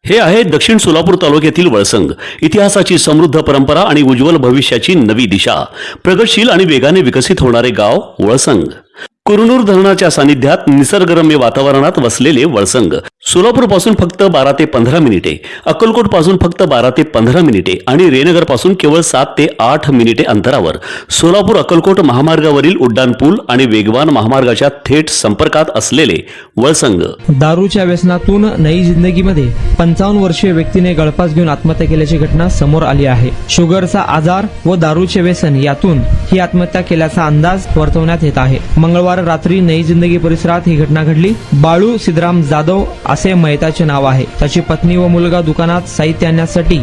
हे आहे दक्षिण सोलापूर तालुक्यातील वळसंग. इतिहासाची समृद्ध परंपरा आणि उज्ज्वल भविष्याची नवी दिशा. प्रगतशील आणि वेगाने विकसित होणारे गाव वळसंग. कुरनूर धरणाच्या सानिध्यात निसर्गरम्य वातावरणात वसलेले वळसंग सोलापूर पासून फक्त 12 ते 15 मिनिटे, अक्कलकोट पासून फक्त 12 ते 15 मिनिटे आणि रेनगर पासून केवळ 7 ते 8 मिनिटे अंतरावर सोलापूर अक्कलकोट महामार्गावरील उड्डाण पूल आणि वेगवान महामार्गाच्या थेट संपर्कात असलेले वळसंग. दारूच्या व्यसनातून नई जिंदगीमध्ये 55 वर्षीय व्यक्तीने गळफास घेऊन आत्महत्या केल्याची घटना समोर आली आहे. शुगरचा आजार व दारूचे व्यसन यातून ही आत्महत्या केल्याचा अंदाज वर्तवण्यात येत आहे. मंगळवार रात्री नई जिंदगी परिसरात ही घटना घडली. बाळू सिद्धराम जाधव असे मयताचे नाव आहे. त्याची पत्नी व मुलगा दुकानात साहित्य आणण्यासाठी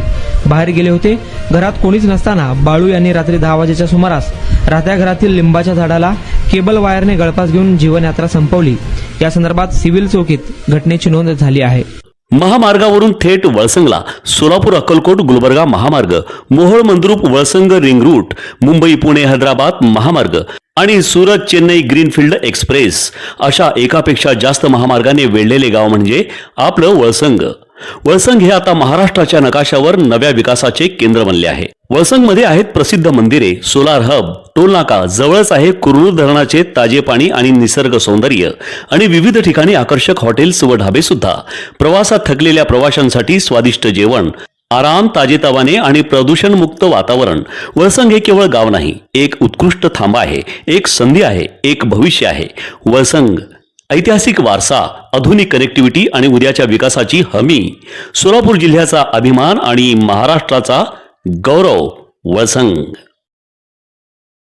बाहेर गेले होते. घरात कोणीच नसताना बाळू यांनी रात्री 10 वाजेच्या सुमारास राहत्या घरातील लिंबाच्या झाडाला केबल वायरने गळफास घेऊन जीवनयात्रा संपवली. या संदर्भात सिव्हिल चौकीत घटनेची नोंद झाली आहे. महामार्गावरून थेट वळसंगला सोलापूर अक्कलकोट गुलबर्गा महामार्ग, मोहोळ मंद्रुप वळसंग रिंग रूट, मुंबई पुणे हैदराबाद महामार्ग आणि सुरत चेन्नई ग्रीनफील्ड एक्सप्रेस अशा एकापेक्षा जास्त महामार्गाने वेढलेले गाव म्हणजे आपलं वळसंग. वळसंग हे आता महाराष्ट्राच्या नकाशावर नव्या विकासाचे केंद्र बनले आहे. वळसंगमध्ये आहेत प्रसिद्ध मंदिरे, सोलार हब, टोलनाका, जवळच आहे कुरनूर धरणाचे ताजे पाणी आणि निसर्ग सौंदर्य आणि विविध ठिकाणी आकर्षक हॉटेल्स व ढाबे सुद्धा. प्रवासात थकलेल्या प्रवाशांसाठी स्वादिष्ट जेवण, आराम, ताजेतवाने आणि प्रदूषणमुक्त वातावरण. वळसंग हे केवळ गाव नाही, एक उत्कृष्ट थांबा आहे, एक संधी आहे, एक भविष्य आहे. वळसंग ऐतिहासिक वारसा, आधुनिक कनेक्टिव्हिटी आणि उद्याच्या विकासाची हमी. सोलापूर जिल्ह्याचा अभिमान आणि महाराष्ट्राचा गौरव. वळसंग.